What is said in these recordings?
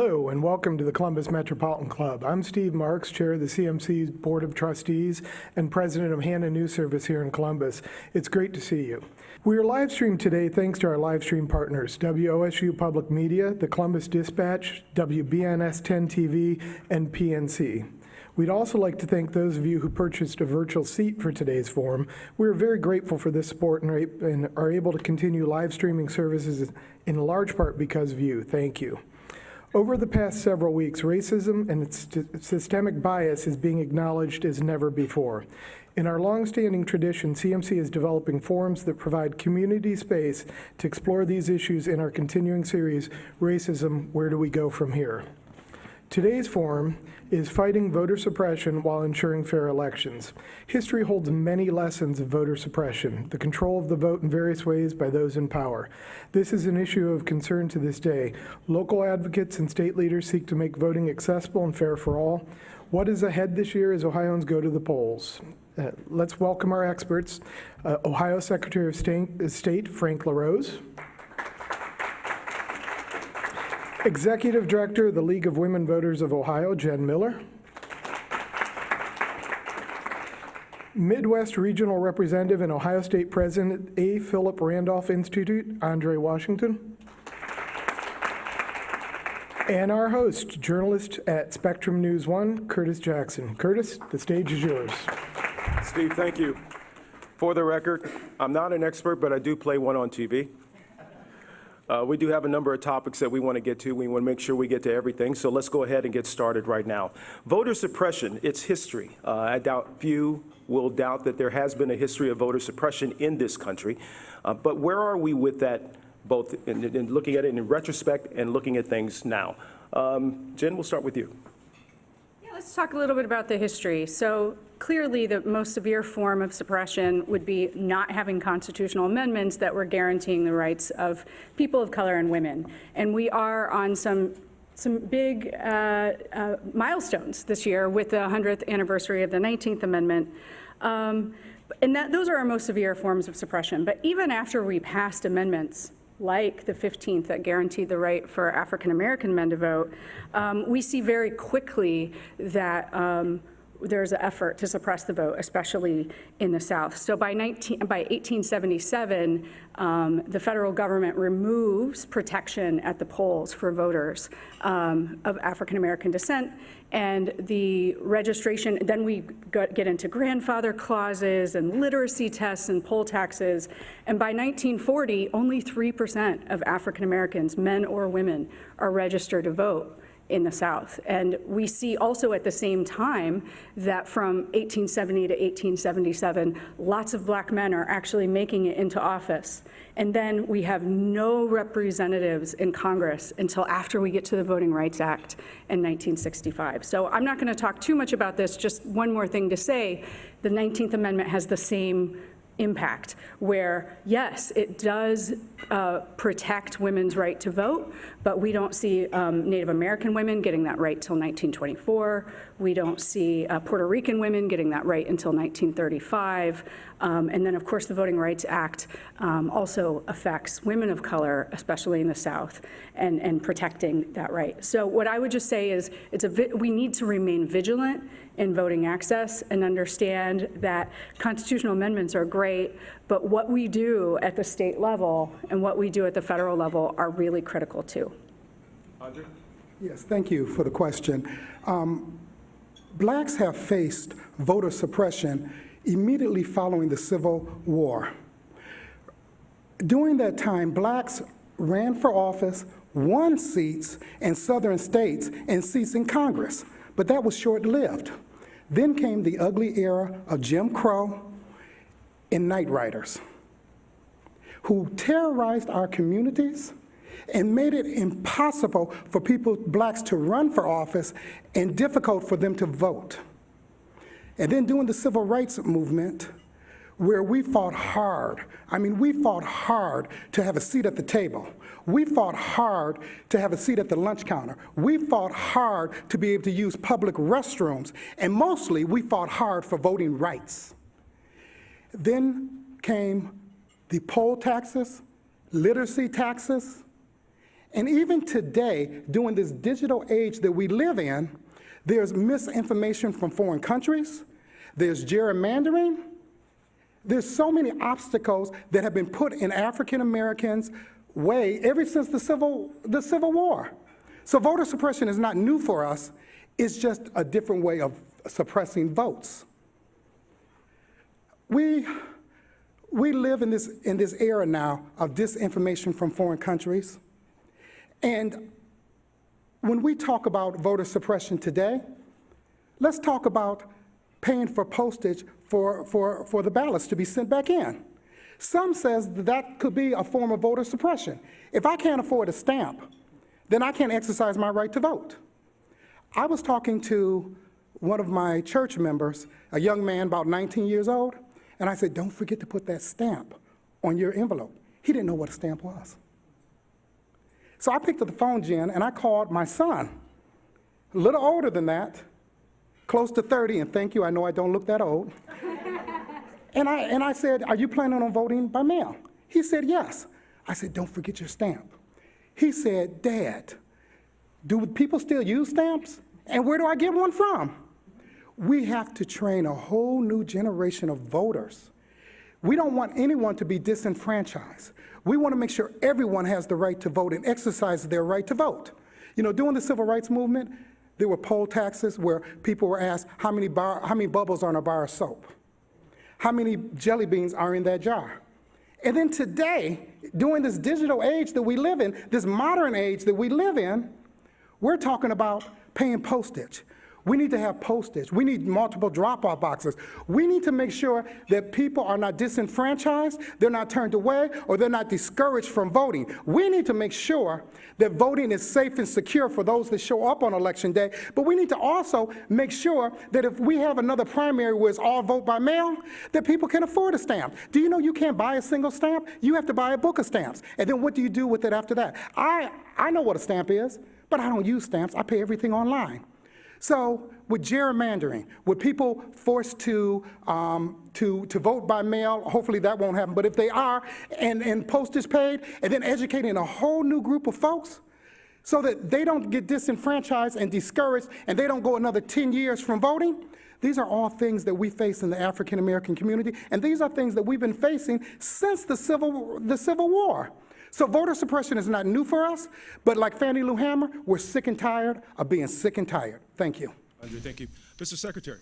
Hello and welcome to the Columbus Metropolitan Club. I'm Steve Marks, Chair of the CMC's Board of Trustees and President of Hannah News Service here in Columbus. It's great to see you. We are live streamed today thanks to our live stream partners, WOSU Public Media, the Columbus Dispatch, WBNS 10 TV, and PNC. We'd also like to thank those of you who purchased a virtual seat for today's forum. We're very grateful for this support and are able to continue live streaming services in large part because of you. Thank you. Over the past several weeks, racism and its systemic bias is being acknowledged as never before. In our longstanding tradition, CMC is developing forums that provide community space to explore these issues in our continuing series, Racism, Where Do We Go From Here? Today's forum is Fighting Voter Suppression While Ensuring Fair Elections. History holds many lessons of voter suppression, the control of the vote in various ways by those in power. This is an issue of concern to this day. Local advocates and state leaders seek to make voting accessible and fair for all. What is ahead this year as Ohioans go to the polls? Let's welcome our experts. Ohio Secretary of State Frank LaRose. Executive Director of the League of Women Voters of Ohio, Jen Miller. Midwest Regional Representative and Ohio State President, A. Philip Randolph Institute, Andre Washington. And our host, journalist at Spectrum News 1, Curtis Jackson. Curtis, the stage is yours. Steve, thank you. For the record, I'm not an expert, but I do play one on TV. We do have a number of topics that we want to get to. We want to make sure we get to everything, so let's go ahead and get started right now. Voter suppression, its history. I doubt few will doubt that there has been a history of voter suppression in this country, but where are we with that, both in looking at it in retrospect and looking at things now? Jen, we'll start with you. Yeah, let's talk a little bit about the history. So clearly, the most severe form of suppression would be not having constitutional amendments that were guaranteeing the rights of people of color and women. And we are on some big milestones this year with the 100th anniversary of the 19th Amendment. And those are our most severe forms of suppression. But even after we passed amendments like the 15th that guaranteed the right for African American men to vote, we see very quickly that there's an effort to suppress the vote, especially in the South. So by 1877, the federal government removes protection at the polls for voters of African American descent, and the registration, then we get into grandfather clauses and literacy tests and poll taxes, and by 1940, only 3% of African Americans, men or women, are registered to vote in the South. And we see also at the same time that from 1870 to 1877, lots of black men are actually making it into office. And then we have no representatives in Congress until after we get to the Voting Rights Act in 1965. So I'm not going to talk too much about this, just one more thing to say. The 19th Amendment has the same impact, where yes, it does protect women's right to vote, but we don't see Native American women getting that right till 1924. We don't see Puerto Rican women getting that right until 1935. And then, of course, the Voting Rights Act also affects women of color, especially in the South, and protecting that right. So what I would just say is we need to remain vigilant in voting access and understand that constitutional amendments are great, but what we do at the state level and what we do at the federal level are really critical too. Andre? Yes, thank you for the question. Blacks have faced voter suppression immediately following the Civil War. During that time, blacks ran for office, won seats in southern states and seats in Congress, but that was short-lived. Then came the ugly era of Jim Crow and night riders, who terrorized our communities and made it impossible for blacks to run for office and difficult for them to vote. And then during the Civil Rights Movement, where we fought hard. We fought hard to have a seat at the table. We fought hard to have a seat at the lunch counter. We fought hard to be able to use public restrooms. And mostly, we fought hard for voting rights. Then came the poll taxes, literacy taxes, And even today, during this digital age that we live in, there's misinformation from foreign countries, there's gerrymandering, there's so many obstacles that have been put in African Americans' way ever since the Civil War. So voter suppression is not new for us, it's just a different way of suppressing votes. We live in this era now of disinformation from foreign countries. And when we talk about voter suppression today, let's talk about paying for postage for the ballots to be sent back in. Some says that could be a form of voter suppression. If I can't afford a stamp, then I can't exercise my right to vote. I was talking to one of my church members, a young man about 19 years old, and I said, don't forget to put that stamp on your envelope. He didn't know what a stamp was. So I picked up the phone, Jen, and I called my son, a little older than that, close to 30, and thank you, I know I don't look that old. And I said, are you planning on voting by mail? He said, yes. I said, don't forget your stamp. He said, Dad, do people still use stamps? And where do I get one from? We have to train a whole new generation of voters. We don't want anyone to be disenfranchised. We want to make sure everyone has the right to vote and exercise their right to vote. You know, during the civil rights movement, there were poll taxes where people were asked how many bubbles are in a bar of soap, how many jelly beans are in that jar. And then today, during this digital age that we live in, this modern age that we live in, we're talking about paying postage. We need to have postage. We need multiple drop-off boxes. We need to make sure that people are not disenfranchised, they're not turned away, or they're not discouraged from voting. We need to make sure that voting is safe and secure for those that show up on Election Day, but we need to also make sure that if we have another primary where it's all vote by mail, that people can afford a stamp. Do you know you can't buy a single stamp? You have to buy a book of stamps. And then what do you do with it after that? I know what a stamp is, but I don't use stamps. I pay everything online. So with gerrymandering, with people forced to vote by mail, hopefully that won't happen, but if they are, and postage paid, and then educating a whole new group of folks so that they don't get disenfranchised and discouraged and they don't go another 10 years from voting, these are all things that we face in the African American community, and these are things that we've been facing since the Civil War. So voter suppression is not new for us, but like Fannie Lou Hamer, we're sick and tired of being sick and tired. Thank you. Andre, thank you. Mr. Secretary.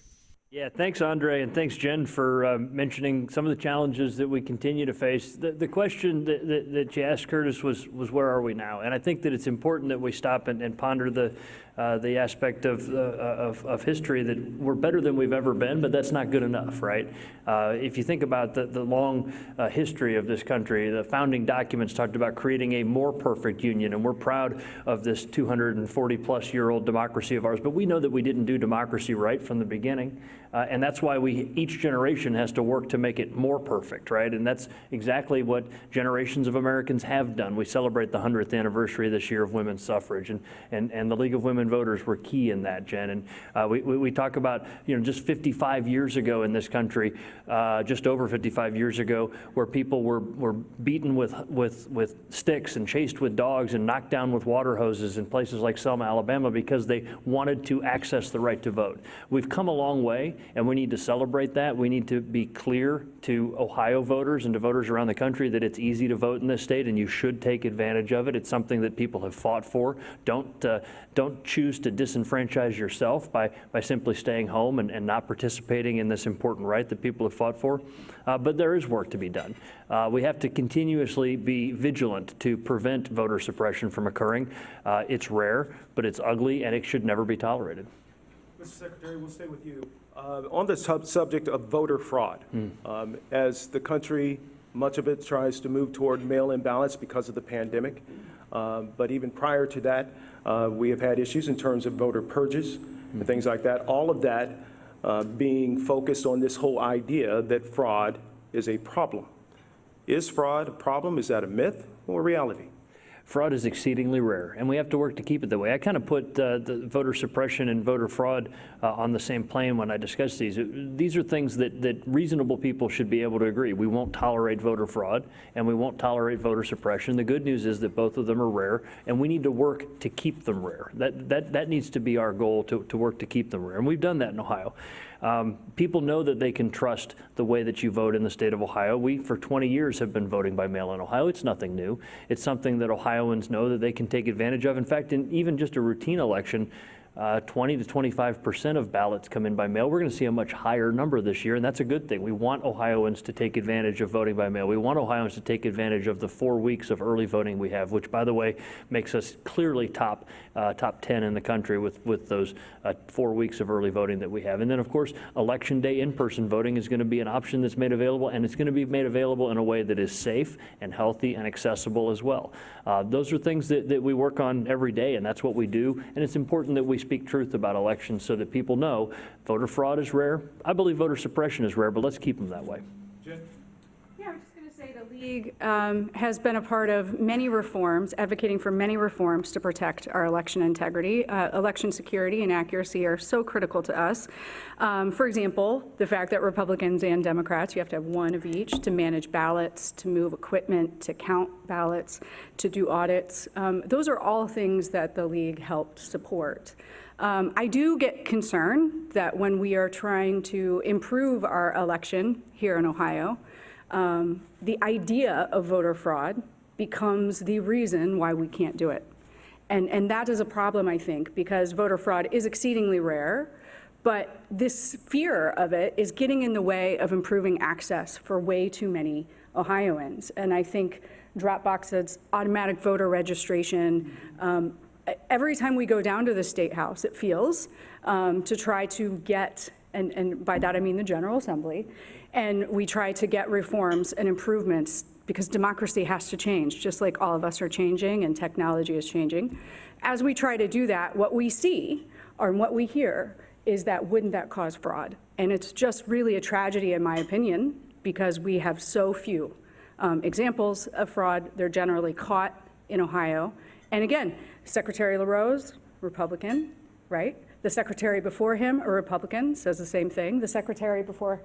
Yeah, thanks, Andre, and thanks, Jen, for mentioning some of the challenges that we continue to face. The question that you asked, Curtis, was where are we now? And I think that it's important that we stop and ponder the aspect of history that we're better than we've ever been, but that's not good enough, right? If you think about the long history of this country, the founding documents talked about creating a more perfect union, and we're proud of this 240-plus-year-old democracy of ours, but we know that we didn't do democracy right from the beginning. And that's why each generation has to work to make it more perfect, right? And that's exactly what generations of Americans have done. We celebrate the 100th anniversary this year of women's suffrage, and the League of Women Voters were key in that, Jen. And we talk about, just 55 years ago in this country, just over 55 years ago, where people were beaten with sticks and chased with dogs and knocked down with water hoses in places like Selma, Alabama, because they wanted to access the right to vote. We've come a long way, and we need to celebrate that. We need to be clear to Ohio voters and to voters around the country that it's easy to vote in this state, and you should take advantage of it. It's something that people have fought for. Don't choose to disenfranchise yourself by simply staying home and not participating in this important right that people have fought for. But there is work to be done. We have to continuously be vigilant to prevent voter suppression from occurring. It's rare, but it's ugly, and it should never be tolerated. Mr. Secretary, we'll stay with you. On the subject of voter fraud, as the country, much of it tries to move toward mail-in ballots because of the pandemic, but even prior to that, we have had issues in terms of voter purges and things like that. All of that being focused on this whole idea that fraud is a problem. Is fraud a problem? Is that a myth or reality? Fraud is exceedingly rare, and we have to work to keep it that way. I kind of put the voter suppression and voter fraud on the same plane when I discuss these. These are things that reasonable people should be able to agree. We won't tolerate voter fraud, and we won't tolerate voter suppression. The good news is that both of them are rare, and we need to work to keep them rare. That needs to be our goal, to work to keep them rare, and we've done that in Ohio. People know that they can trust the way that you vote in the state of Ohio. We, for 20 years, have been voting by mail in Ohio. It's nothing new. It's something that Ohioans know that they can take advantage of. In fact, in even just a routine election, 20 to 25% of ballots come in by mail. We're going to see a much higher number this year, and that's a good thing. We want Ohioans to take advantage of voting by mail. We want Ohioans to take advantage of the 4 weeks of early voting we have, which, by the way, makes us clearly top 10 in the country with those 4 weeks of early voting that we have. And then, of course, Election Day in-person voting is going to be an option that's made available, and it's going to be made available in a way that is safe and healthy and accessible as well. Those are things that we work on every day, and that's what we do. And it's important that we speak truth about elections so that people know voter fraud is rare. I believe voter suppression is rare, but let's keep them that way. Yeah, I was just going to say the League has been a part of many reforms, advocating for many reforms to protect our election integrity. Election security and accuracy are so critical to us. For example, the fact that Republicans and Democrats, you have to have one of each to manage ballots, to move equipment, to count ballots, to do audits. Those are all things that the League helped support. I do get concerned that when we are trying to improve our election here in Ohio, the idea of voter fraud becomes the reason why we can't do it. And that is a problem, I think, because voter fraud is exceedingly rare, but this fear of it is getting in the way of improving access for way too many Ohioans. And I think drop boxes, automatic voter registration, every time we go down to the State House, it feels, to try to get, and by that I mean the General Assembly, and we try to get reforms and improvements because democracy has to change, just like all of us are changing and technology is changing. As we try to do that, what we see or what we hear is that wouldn't that cause fraud? And it's just really a tragedy, in my opinion, because we have so few examples of fraud. They're generally caught in Ohio. And again, Secretary LaRose, Republican, right? The secretary before him, a Republican, says the same thing. The secretary before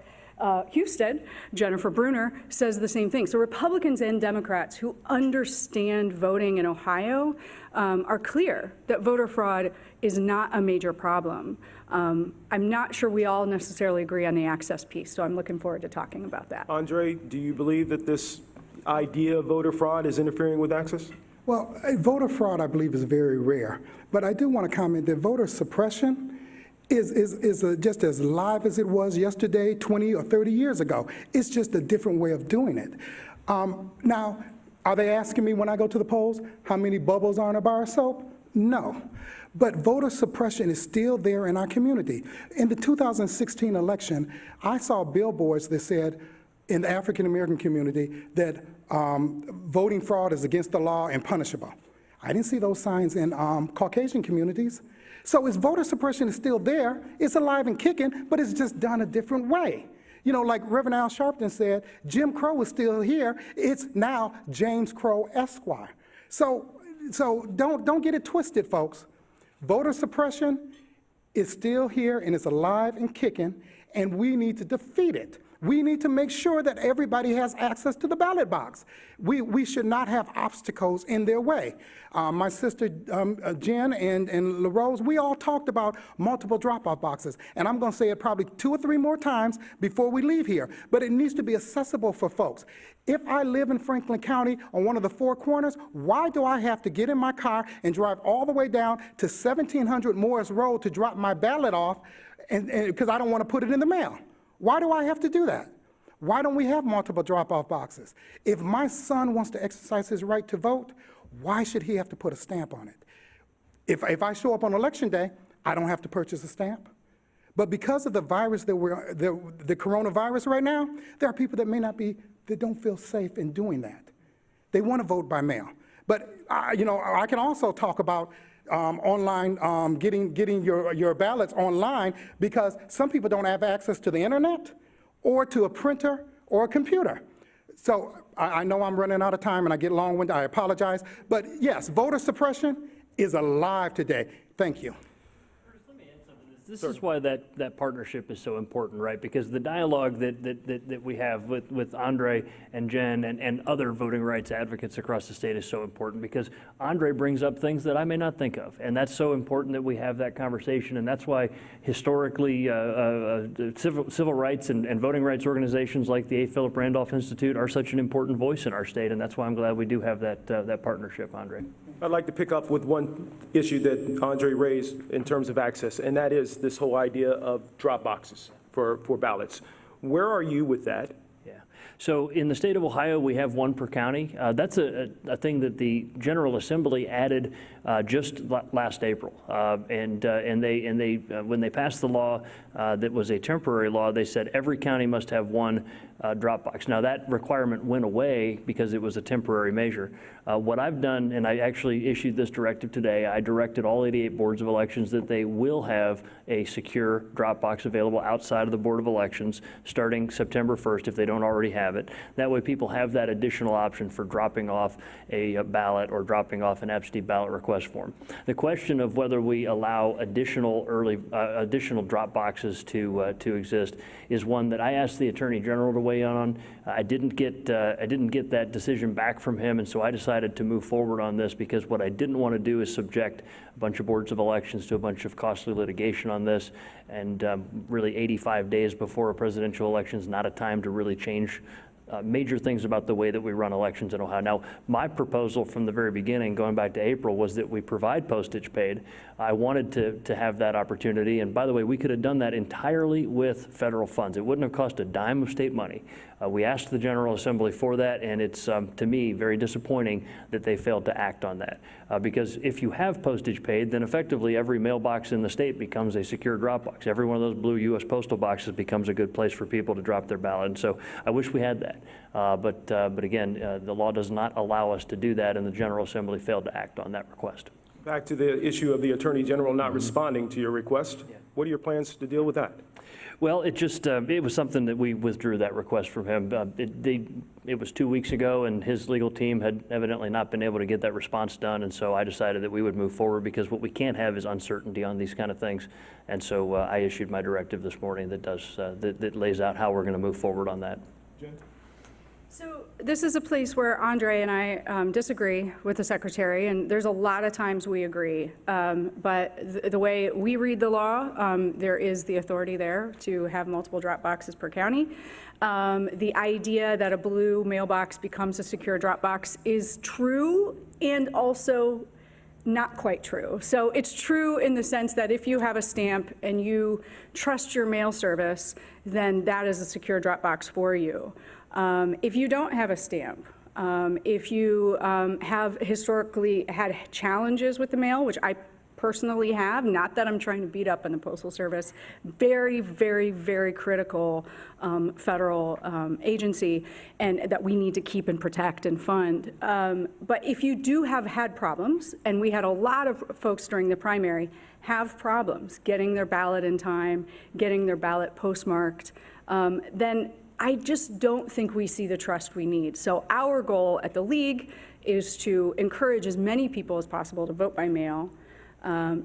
Houston, Jennifer Brunner, says the same thing. So Republicans and Democrats who understand voting in Ohio are clear that voter fraud is not a major problem. I'm not sure we all necessarily agree on the access piece, so I'm looking forward to talking about that. Andre, do you believe that this idea of voter fraud is interfering with access? Well, voter fraud, I believe, is very rare. But I do want to comment that voter suppression is just as live as it was yesterday, 20 or 30 years ago. It's just a different way of doing it. Now, are they asking me when I go to the polls how many bubbles are in a bar of soap? No. But voter suppression is still there in our community. In the 2016 election, I saw billboards that said, in the African-American community, that voting fraud is against the law and punishable. I didn't see those signs in Caucasian communities. So voter suppression is still there. It's alive and kicking, but it's just done a different way. You know, like Reverend Al Sharpton said, Jim Crow is still here. It's now James Crow Esquire. So don't get it twisted, folks. Voter suppression is still here, and it's alive and kicking, and we need to defeat it. We need to make sure that everybody has access to the ballot box. We should not have obstacles in their way. My sister Jen and LaRose, we all talked about multiple drop-off boxes, and I'm going to say it probably 2 or 3 more times before we leave here, but it needs to be accessible for folks. If I live in Franklin County on one of the 4 corners, why do I have to get in my car and drive all the way down to 1700 Morris Road to drop my ballot off because I don't want to put it in the mail? Why do I have to do that? Why don't we have multiple drop-off boxes? If my son wants to exercise his right to vote, why should he have to put a stamp on it? If I show up on Election Day, I don't have to purchase a stamp. But because of the virus the coronavirus right now, there are people that don't feel safe in doing that. They want to vote by mail. But I can also talk about online, getting your ballots online, because some people don't have access to the internet or to a printer or a computer. So I know I'm running out of time and I get long-winded, I apologize. But yes, voter suppression is alive today. Thank you. This is why that partnership is so important, right? Because the dialogue that we have with Andre and Jen and other voting rights advocates across the state is so important, because Andre brings up things that I may not think of. And that's so important that we have that conversation. And that's why historically civil rights and voting rights organizations like the A. Philip Randolph Institute are such an important voice in our state. And that's why I'm glad we do have that partnership, Andre. I'd like to pick up with one issue that Andre raised in terms of access, and that is this whole idea of drop boxes for ballots. Where are you with that? Yeah. So in the state of Ohio, we have one per county. That's a thing that the General Assembly added just last April. And they when they passed the law that was a temporary law, they said every county must have one drop box. Now, that requirement went away because it was a temporary measure. What I've done, and I actually issued this directive today, I directed all 88 boards of elections that they will have a secure drop box available outside of the Board of Elections starting September 1st if they don't already have it. That way people have that additional option for dropping off a ballot or dropping off an absentee ballot request form. The question of whether we allow additional drop boxes to exist is one that I asked the Attorney General to weigh in on. I didn't get that decision back from him, and so I decided to move forward on this, because what I didn't want to do is subject a bunch of boards of elections to a bunch of costly litigation on this. And really 85 days before a presidential election is not a time to really change major things about the way that we run elections in Ohio. Now, my proposal from the very beginning, going back to April, was that we provide postage paid. I wanted to have that opportunity. And by the way, we could have done that entirely with federal funds. It wouldn't have cost a dime of state money. We asked the General Assembly for that, and it's, to me, very disappointing that they failed to act on that. Because if you have postage paid, then effectively every mailbox in the state becomes a secure drop box. Every one of those blue U.S. postal boxes becomes a good place for people to drop their ballot. And so I wish we had that. But again, the law does not allow us to do that, and the General Assembly failed to act on that request. Back to the issue of the Attorney General not responding to your request. What are your plans to deal with that? Well, it just, it was something that we withdrew that request from him. It was 2 weeks ago, and his legal team had evidently not been able to get that response done, and so I decided that we would move forward, because what we can't have is uncertainty on these kind of things. And so I issued my directive this morning that lays out how we're going to move forward on that. Jen? So this is a place where Andre and I disagree with the secretary, and there's a lot of times we agree. But the way we read the law, there is the authority there to have multiple drop boxes per county. The idea that a blue mailbox becomes a secure drop box is true and also not quite true. So it's true in the sense that if you have a stamp and you trust your mail service, then that is a secure drop box for you. If you don't have a stamp, if you have historically had challenges with the mail, which I personally have, not that I'm trying to beat up on the Postal Service, very, very, very critical federal agency, and that we need to keep and protect and fund. But if you do have had problems, and we had a lot of folks during the primary have problems getting their ballot in time, getting their ballot postmarked, then I just don't think we see the trust we need. So our goal at the League is to encourage as many people as possible to vote by mail,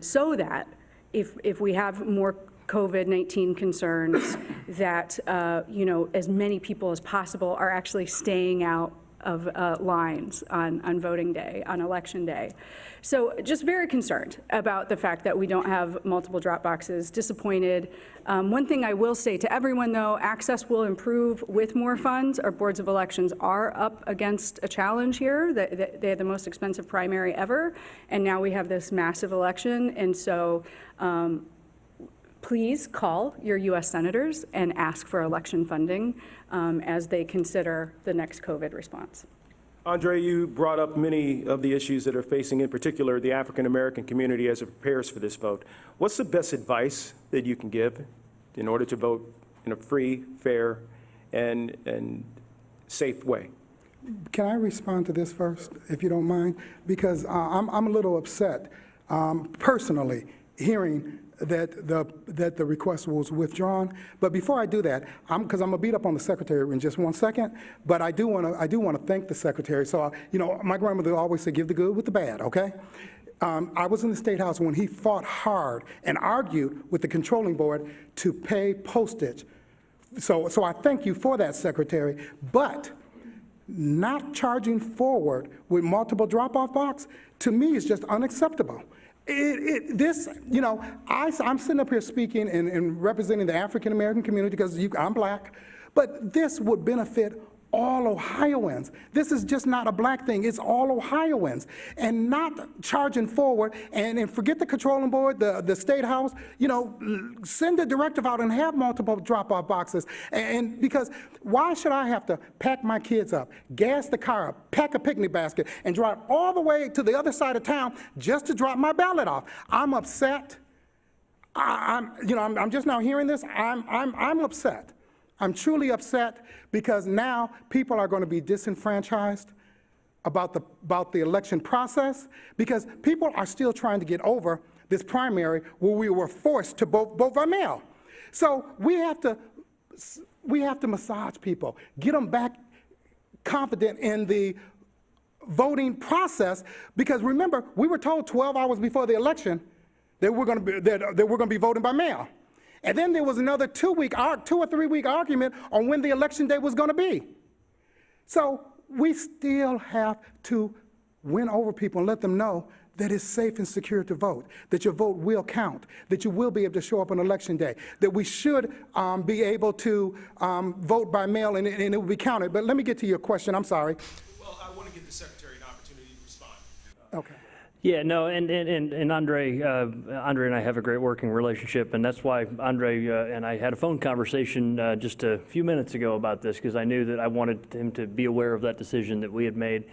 so that if we have more COVID-19 concerns, that as many people as possible are actually staying out of lines on voting day, on election day. So just very concerned about the fact that we don't have multiple drop boxes, disappointed. One thing I will say to everyone, though, access will improve with more funds. Our boards of elections are up against a challenge here. They had the most expensive primary ever, and now we have this massive election. And so please call your U.S. senators and ask for election funding as they consider the next COVID response. Andre, you brought up many of the issues that are facing, in particular, the African-American community as it prepares for this vote. What's the best advice that you can give in order to vote in a free, fair, and safe way? Can I respond to this first, if you don't mind? Because I'm a little upset, personally, hearing that the request was withdrawn. But before I do that, because I'm gonna beat up on the secretary in just one second, but I do wanna thank the secretary. So, my grandmother always said, give the good with the bad, okay? I was in the State House when he fought hard and argued with the controlling board to pay postage. So I thank you for that, Secretary. But not charging forward with multiple drop-off box, to me, is just unacceptable. I'm sitting up here speaking and representing the African-American community because I'm black, but this would benefit all Ohioans. This is just not a black thing, it's all Ohioans. And not charging forward, and forget the controlling board, the State House, send a directive out and have multiple drop-off boxes. And because why should I have to pack my kids up, gas the car up, pack a picnic basket, and drive all the way to the other side of town just to drop my ballot off? I'm upset. I'm just now hearing this, I'm upset. I'm truly upset because now people are going to be disenfranchised about the election process because people are still trying to get over this primary where we were forced to vote by mail. So we have to massage people, get them back confident in the voting process because remember, we were told 12 hours before the election that we're going to be voting by mail. And then there was another 2 or 3 week argument on when the election day was going to be. So we still have to win over people and let them know that it's safe and secure to vote, that your vote will count, that you will be able to show up on election day, that we should be able to vote by mail and it will be counted. But let me get to your question. I'm sorry. Well, I want to give the secretary an opportunity to respond. Okay. Yeah, no, and Andre and I have a great working relationship, and that's why Andre and I had a phone conversation just a few minutes ago about this, because I knew that I wanted him to be aware of that decision that we had made.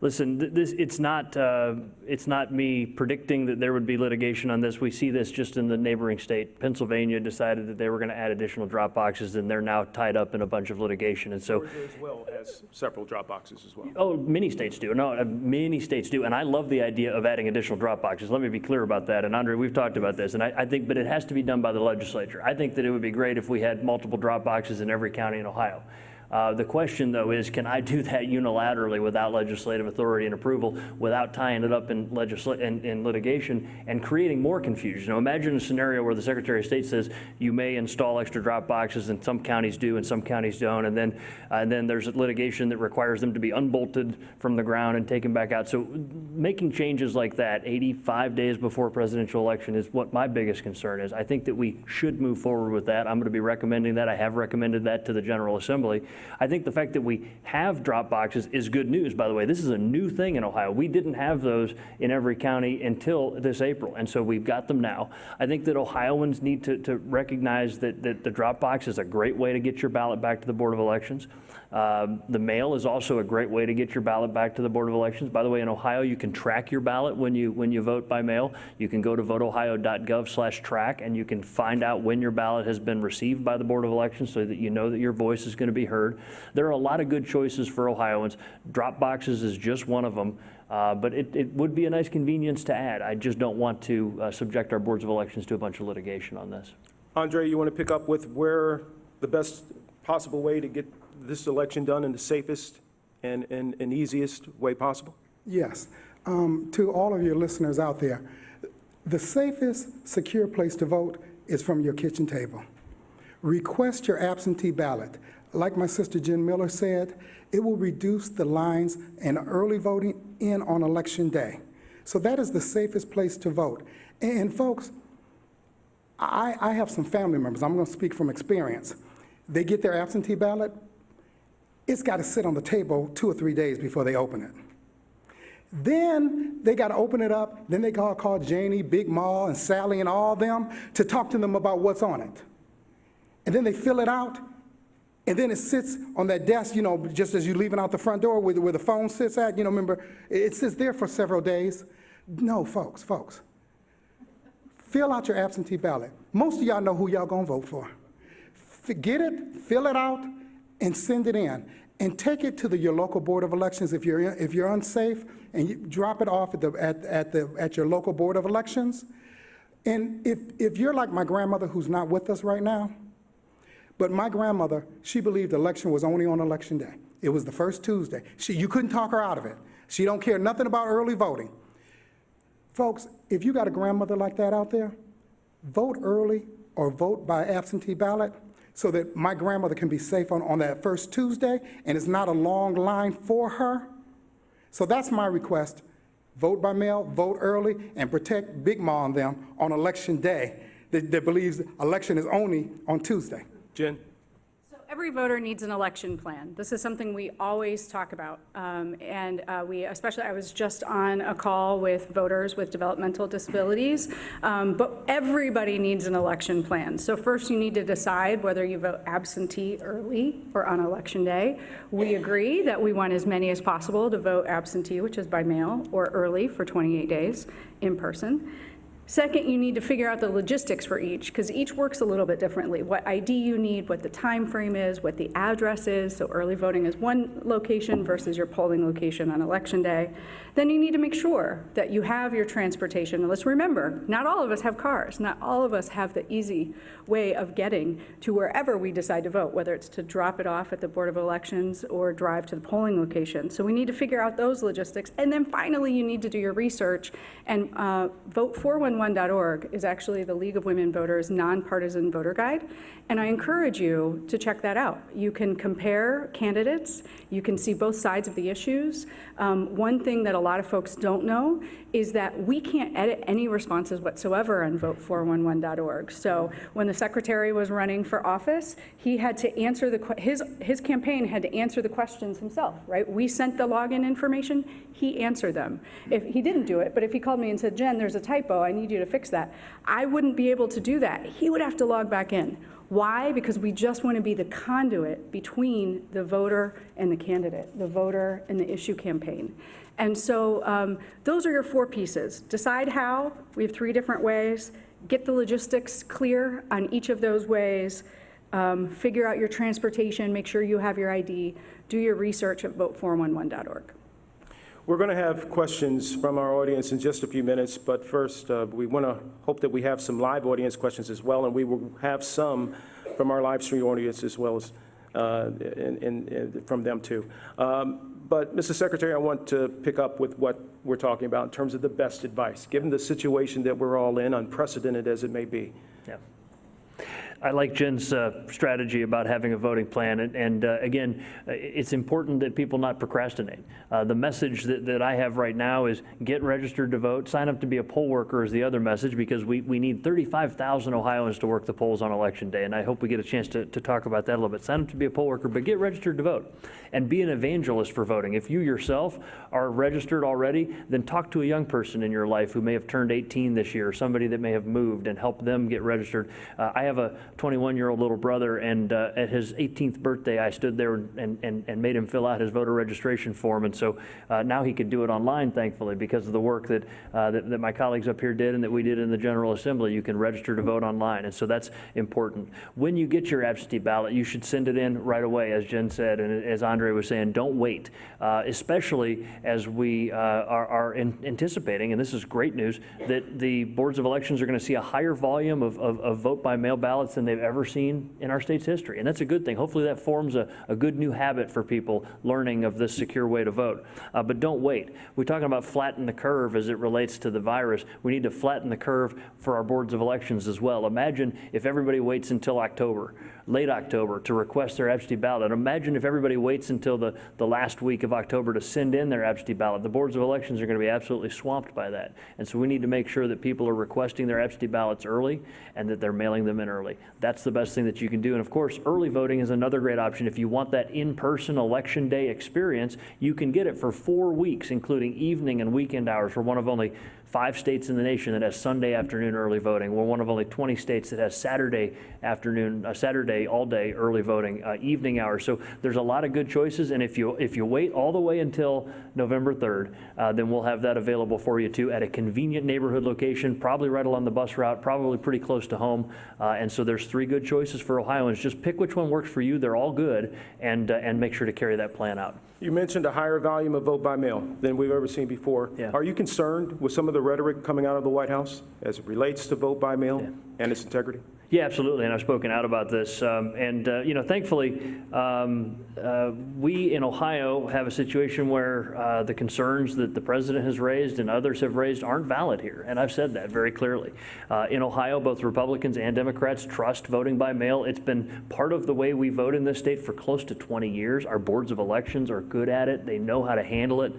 Listen, it's not me predicting that there would be litigation on this. We see this just in the neighboring state. Pennsylvania decided that they were going to add additional drop boxes, and they're now tied up in a bunch of litigation. And so, Georgia as well has several drop boxes as well. oh, many states do. No, many states do. And I love the idea of adding additional drop boxes. Let me be clear about that. And Andre, we've talked about this. And I think, but it has to be done by the legislature. I think that it would be great if we had multiple drop boxes in every county in Ohio. The question, though, is can I do that unilaterally without legislative authority and approval, without tying it up in litigation and creating more confusion? Now, imagine a scenario where the Secretary of State says you may install extra drop boxes, and some counties do and some counties don't, and then there's litigation that requires them to be unbolted from the ground and taken back out. So making changes like that 85 days before a presidential election is what my biggest concern is. I think that we should move forward with that. I'm going to be recommending that. I have recommended that to the General Assembly. I think the fact that we have drop boxes is good news, by the way. This is a new thing in Ohio. We didn't have those in every county until this April, and so we've got them now. I think that Ohioans need to recognize that the drop box is a great way to get your ballot back to the Board of Elections. The mail is also a great way to get your ballot back to the Board of Elections. By the way, in Ohio, you can track your ballot when you vote by mail. You can go to voteohio.gov/track, and you can find out when your ballot has been received by the Board of Elections so that you know that your voice is going to be heard. There are a lot of good choices for Ohioans. Drop boxes is just one of them, but it would be a nice convenience to add. I just don't want to subject our boards of elections to a bunch of litigation on this. Andre, you want to pick up with where the best possible way to get this election done in the safest and easiest way possible? Yes. To all of your listeners out there, the safest, secure place to vote is from your kitchen table. Request your absentee ballot. Like my sister Jen Miller said, it will reduce the lines and early voting in on election day. So that is the safest place to vote. And folks, I have some family members, I'm going to speak from experience. They get their absentee ballot, it's got to sit on the table 2 or 3 days before they open it. Then they got to open it up, then they call Janie, Big Ma, and Sally and all them to talk to them about what's on it. And then they fill it out, and then it sits on that desk, just as you're leaving out the front door where the phone sits at, remember, it sits there for several days. No, folks, fill out your absentee ballot. Most of y'all know who y'all gonna vote for. Get it, fill it out, and send it in. And take it to your local Board of Elections if you're unsafe, and you drop it off at your local Board of Elections. And if you're like my grandmother who's not with us right now, but my grandmother, she believed election was only on election day. It was the first Tuesday. You couldn't talk her out of it. She don't care nothing about early voting. Folks, if you got a grandmother like that out there, vote early or vote by absentee ballot so that my grandmother can be safe on that first Tuesday and it's not a long line for her. So that's my request. Vote by mail, vote early, and protect Big Ma and them on election day that believes election is only on Tuesday. Jen? So every voter needs an election plan. This is something we always talk about. I was just on a call with voters with developmental disabilities, but everybody needs an election plan. So first you need to decide whether you vote absentee early or on election day. We agree that we want as many as possible to vote absentee, which is by mail, or early for 28 days in person. Second, you need to figure out the logistics for each, because each works a little bit differently. What ID you need, what the time frame is, what the address is. So early voting is one location versus your polling location on election day. Then you need to make sure that you have your transportation. And let's remember, not all of us have cars. Not all of us have the easy way of getting to wherever we decide to vote, whether it's to drop it off at the Board of Elections or drive to the polling location. So we need to figure out those logistics. And then finally, you need to do your research. And vote411.org is actually the League of Women Voters nonpartisan voter guide. And I encourage you to check that out. You can compare candidates. You can see both sides of the issues. One thing that a lot of folks don't know is that we can't edit any responses whatsoever on vote411.org. So when the secretary was running for office, he had to answer his campaign had to answer the questions himself, right? We sent the login information, he answered them. If he didn't do it, but if he called me and said, Jen, there's a typo, I need you to fix that, I wouldn't be able to do that. He would have to log back in. Why? Because we just want to be the conduit between the voter and the candidate, the voter and the issue campaign. And so those are your four pieces. Decide how. We have three different ways. Get the logistics clear on each of those ways. Figure out your transportation. Make sure you have your ID. Do your research at vote411.org. We're going to have questions from our audience in just a few minutes, but first, we want to hope that we have some live audience questions as well, and we will have some from our live stream audience as well as from them too. But, Mr. Secretary, I want to pick up with what we're talking about in terms of the best advice, given the situation that we're all in, unprecedented as it may be. Yeah. I like Jen's strategy about having a voting plan, and again, it's important that people not procrastinate. The message that I have right now is get registered to vote. Sign up to be a poll worker is the other message, because we need 35,000 Ohioans to work the polls on election day, and I hope we get a chance to talk about that a little bit. Sign up to be a poll worker, but get registered to vote and be an evangelist for voting. If you yourself are registered already, then talk to a young person in your life who may have turned 18 this year, or somebody that may have moved, and help them get registered. I have a 21-year-old little brother, and at his 18th birthday, I stood there and made him fill out his voter registration form, and so now he could do it online, thankfully, because of the work that my colleagues up here did and that we did in the General Assembly. You can register to vote online, and so that's important. When you get your absentee ballot, you should send it in right away, as Jen said, and as Andre was saying, don't wait, especially as we are anticipating, and this is great news, that the boards of elections are going to see a higher volume of vote-by-mail ballots than they've ever seen in our state's history, and that's a good thing. Hopefully that forms a good new habit for people learning of this secure way to vote. But don't wait. We're talking about flatten the curve as it relates to the virus. We need to flatten the curve for our boards of elections as well. Imagine if everybody waits until October, late October, to request their absentee ballot. Imagine if everybody waits until the last week of October to send in their absentee ballot. The boards of elections are going to be absolutely swamped by that. And so we need to make sure that people are requesting their absentee ballots early and that they're mailing them in early. That's the best thing that you can do. And of course, early voting is another great option. If you want that in-person election day experience, you can get it for 4 weeks, including evening and weekend hours. We're one of only 5 states in the nation that has Sunday afternoon early voting. We're one of only 20 states that has Saturday afternoon, Saturday all day early voting, evening hours. So there's a lot of good choices. And if you wait all the way until November 3rd, then we'll have that available for you too at a convenient neighborhood location, probably right along the bus route, probably pretty close to home. And so there's 3 good choices for Ohioans. Just pick which one works for you. They're all good, and make sure to carry that plan out. You mentioned a higher volume of vote by mail than we've ever seen before. Yeah. Are you concerned with some of the rhetoric coming out of the White House as it relates to vote by mail and its integrity? Yeah, absolutely, and I've spoken out about this. Thankfully, we in Ohio have a situation where the concerns that the president has raised and others have raised aren't valid here, and I've said that very clearly. In Ohio, both Republicans and Democrats trust voting by mail. It's been part of the way we vote in this state for close to 20 years. Our boards of elections are good at it. They know how to handle it.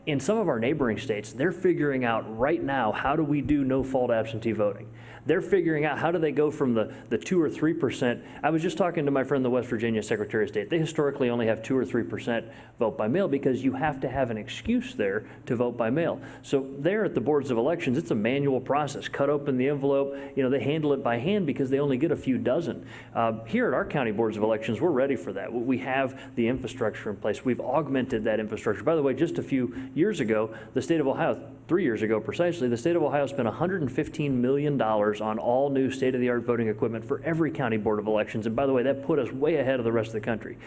In some of our neighboring states, they're figuring out right now, how do we do no-fault absentee voting? They're figuring out how do they go from the 2 or 3%. I was just talking to my friend, the West Virginia Secretary of State. They historically only have 2 or 3% vote by mail because you have to have an excuse there to vote by mail. So there at the boards of elections, it's a manual process. Cut open the envelope. They handle it by hand because they only get a few dozen. Here at our county boards of elections, we're ready for that. We have the infrastructure in place. We've augmented that infrastructure. By the way, just a few years ago, the state of Ohio, 3 years ago precisely, the state of Ohio spent $115 million on all new state-of-the-art voting equipment for every county board of elections. And by the way, that put us way ahead of the rest of the country.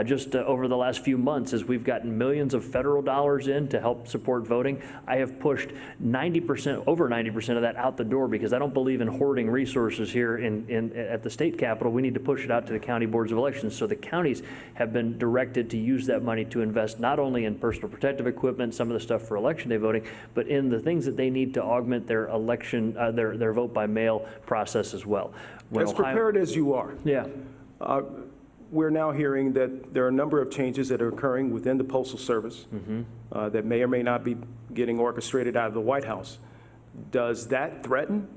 Just over the last few months, as we've gotten millions of federal dollars in to help support voting, I have pushed 90%, over 90% of that out the door because I don't believe in hoarding resources here at the state capitol. We need to push it out to the county boards of elections. So the counties have been directed to use that money to invest not only in personal protective equipment, some of the stuff for election day voting, but in the things that they need to augment their election, their vote by mail process as well. As prepared as you are, Yeah. we're now hearing that there are a number of changes that are occurring within the Postal Service that may or may not be getting orchestrated out of the White House. Does that threaten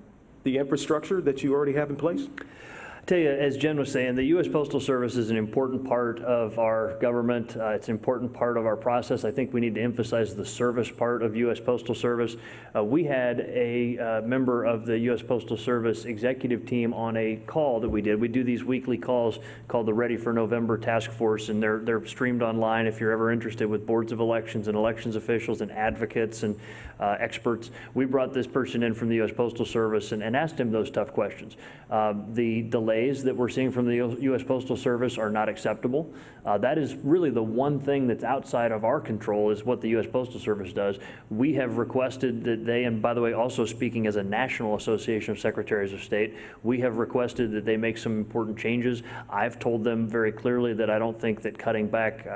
the infrastructure that you already have in place? I tell you, as Jen was saying, the U.S. Postal Service is an important part of our government. It's an important part of our process. I think we need to emphasize the service part of U.S. Postal Service. We had a member of the U.S. Postal Service executive team on a call that we did. We do these weekly calls called the Ready for November Task Force, and they're streamed online if you're ever interested, with boards of elections and elections officials and advocates and experts. We brought this person in from the U.S. Postal Service and asked him those tough questions. The delays that we're seeing from the U.S. Postal Service are not acceptable. That is really the one thing that's outside of our control, is what the U.S. Postal Service does. We have requested that they, and by the way, also speaking as a National Association of Secretaries of State, we have requested that they make some important changes. I've told them very clearly that I don't think that cutting back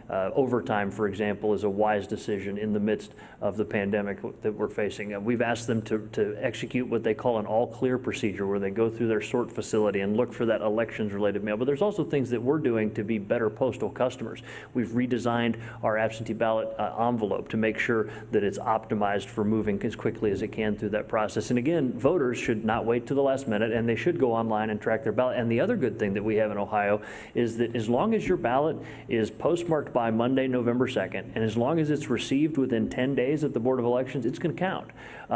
overtime, for example, is a wise decision in the midst of the pandemic that we're facing. We've asked them to execute what they call an all-clear procedure, where they go through their sort facility and look for that elections-related mail. But there's also things that we're doing to be better postal customers. We've redesigned our absentee ballot envelope to make sure that it's optimized for moving as quickly as it can through that process. And again, voters should not wait to the last minute, and they should go online and track their ballot. And the other good thing that we have in Ohio is that as long as your ballot is postmarked by Monday, November 2nd, and as long as it's received within 10 days at the Board of Elections, it's going to count.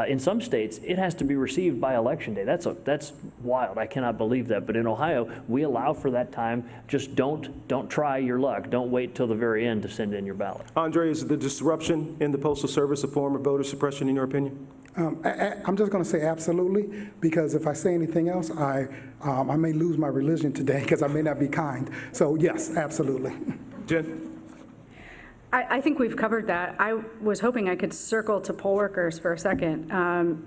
In some states, it has to be received by Election Day. That's wild. I cannot believe that. But in Ohio, we allow for that time. Just don't try your luck. Don't wait till the very end to send in your ballot. Andre, is the disruption in the Postal Service a form of voter suppression in your opinion? I'm just going to say absolutely, because if I say anything else, I may lose my religion today because I may not be kind. So yes, absolutely. Jen? I think we've covered that. I was hoping I could circle to poll workers for a second.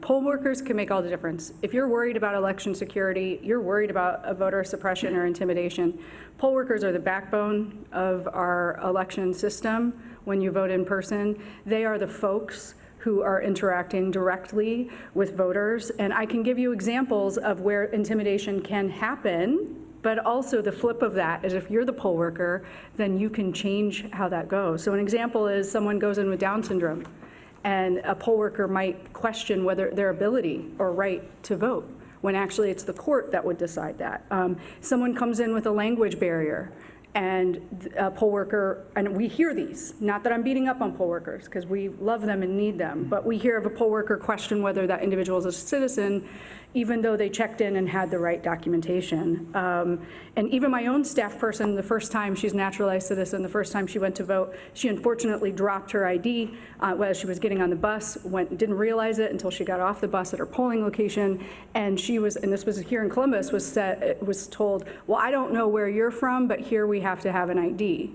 Poll workers can make all the difference. If you're worried about election security, you're worried about a voter suppression or intimidation, poll workers are the backbone of our election system when you vote in person. They are the folks who are interacting directly with voters. And I can give you examples of where intimidation can happen. But also the flip of that is, if you're the poll worker, then you can change how that goes. So an example is someone goes in with Down syndrome, and a poll worker might question whether their ability or right to vote, when actually it's the court that would decide that. Someone comes in with a language barrier, and a poll worker, and we hear these, not that I'm beating up on poll workers, because we love them and need them, but we hear of a poll worker question whether that individual is a citizen, even though they checked in and had the right documentation. And even my own staff person, the first time, she's a naturalized citizen, the first time she went to vote, she unfortunately dropped her ID while she was getting on the bus, didn't realize it until she got off the bus at her polling location, and she was, and this was here in Columbus, was told, well, I don't know where you're from, but here we have to have an ID.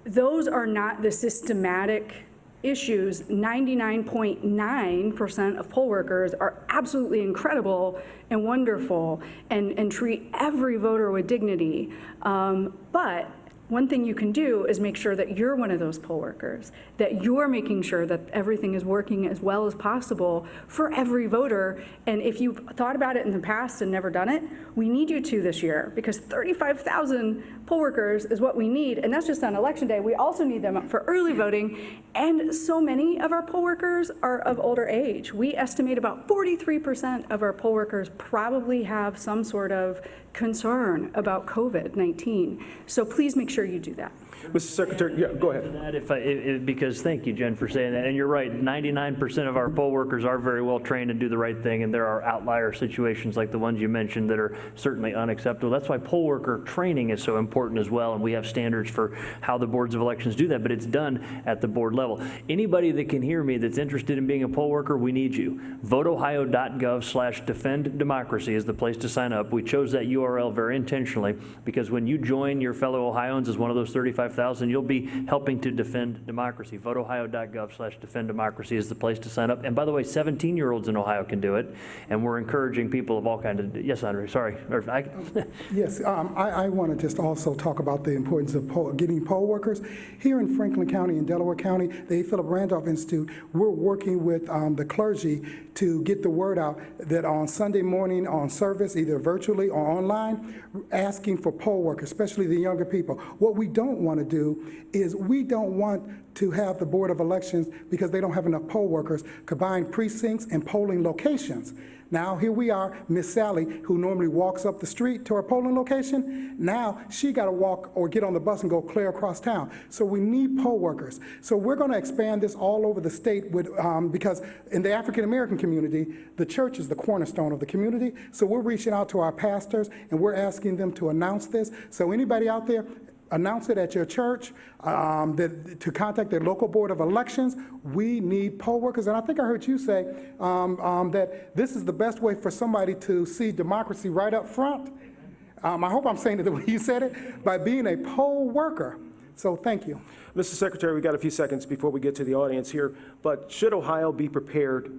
Those are not the systematic issues, 99.9% of poll workers are absolutely incredible and wonderful and treat every voter with dignity. But one thing you can do is make sure that you're one of those poll workers, that you're making sure that everything is working as well as possible for every voter. And if you've thought about it in the past and never done it, we need you to this year, because 35,000 poll workers is what we need, and that's just on election day. We also need them for early voting, and so many of our poll workers are of older age. We estimate about 43% of our poll workers probably have some sort of concern about COVID-19. So please make sure you do that. Mr. Secretary, yeah, go ahead. That because thank you, Jen, for saying that. And you're right, 99% of our poll workers are very well trained and do the right thing, and there are outlier situations like the ones you mentioned that are certainly unacceptable. That's why poll worker training is so important as well, and we have standards for how the boards of elections do that, but it's done at the board level. Anybody that can hear me that's interested in being a poll worker, we need you. VoteOhio.gov/defenddemocracy is the place to sign up. We chose that URL very intentionally because when you join your fellow Ohioans as one of those 35,000, you'll be helping to defend democracy. VoteOhio.gov/defenddemocracy is the place to sign up. And by the way, 17-year-olds in Ohio can do it, and we're encouraging people of all kinds of, yes, Andre, sorry. Yes, I want to just also talk about the importance of getting poll workers. Here in Franklin County and Delaware County, the A. Philip Randolph Institute, we're working with the clergy to get the word out that on Sunday morning on service, either virtually or online, asking for poll workers, especially the younger people. What we don't want to do is we don't want to have the Board of Elections, because they don't have enough poll workers, combine precincts and polling locations. Now, here we are, Miss Sally, who normally walks up the street to her polling location. Now, she got to walk or get on the bus and go clear across town. So we need poll workers. So we're going to expand this all over the state with, because in the African-American community, the church is the cornerstone of the community. So we're reaching out to our pastors, and we're asking them to announce this. So anybody out there, announce it at your church, to contact their local Board of Elections. We need poll workers. And I think I heard you say that this is the best way for somebody to see democracy right up front. I hope I'm saying it the way you said it, by being a poll worker. So thank you. Mr. Secretary, we got a few seconds before we get to the audience here, but should Ohio be prepared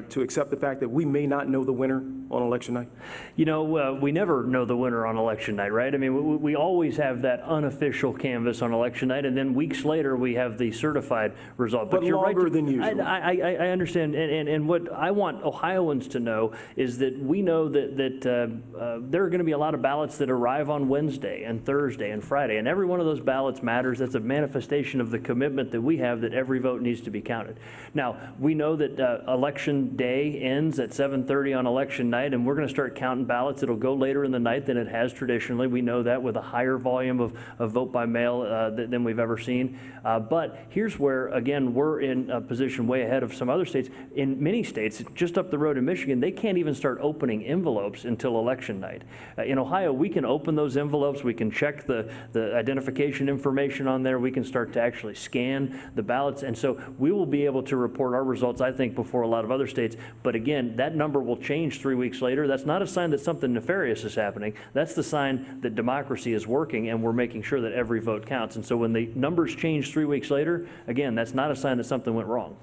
to accept the fact that we may not know the winner on election night? You know, we never know the winner on election night, right? I mean, we always have that unofficial canvass on election night, and then weeks later we have the certified result. But you're longer right, than usual. I understand, and what I want Ohioans to know is that we know that there are going to be a lot of ballots that arrive on Wednesday and Thursday and Friday, and every one of those ballots matters. That's a manifestation of the commitment that we have that every vote needs to be counted. Now, we know that election day ends at 7:30 on election night, and we're going to start counting ballots. It'll go later in the night than it has traditionally. We know that, with a higher volume of vote by mail than we've ever seen. But here's where, again, we're in a position way ahead of some other states. In many states, just up the road in Michigan, they can't even start opening envelopes until election night. In Ohio, we can open those envelopes. We can check the identification information on there. We can start to actually scan the ballots. And so we will be able to report our results, I think, before a lot of other states. But again, that number will change 3 weeks later. That's not a sign that something nefarious is happening. That's the sign that democracy is working, and we're making sure that every vote counts. And so when the numbers change 3 weeks later, again, that's not a sign that something went wrong.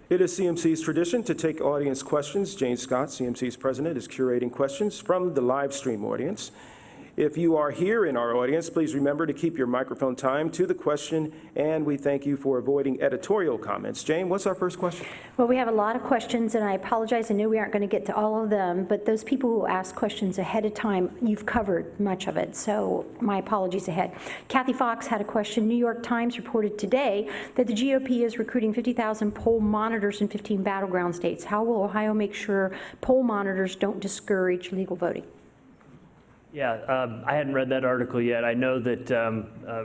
It is CMC's tradition to take audience questions. Jane Scott, CMC's president, is curating questions from the live stream audience. If you are here in our audience, please remember to keep your microphone timed to the question, and we thank you for avoiding editorial comments. Jane, what's our first question? Well, we have a lot of questions, and I apologize. I knew we aren't going to get to all of them, but those people who ask questions ahead of time, you've covered much of it, so my apologies ahead. Kathy Fox had a question. New York Times reported today that the GOP is recruiting 50,000 poll monitors in 15 battleground states. How will Ohio make sure poll monitors don't discourage legal voting? Yeah, I hadn't read that article yet. I know that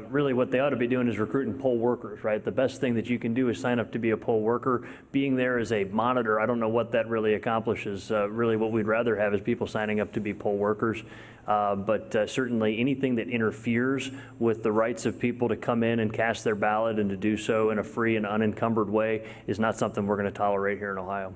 really what they ought to be doing is recruiting poll workers, right? The best thing that you can do is sign up to be a poll worker. Being there as a monitor, I don't know what that really accomplishes. Really what we'd rather have is people signing up to be poll workers. But certainly anything that interferes with the rights of people to come in and cast their ballot and to do so in a free and unencumbered way is not something we're going to tolerate here in Ohio.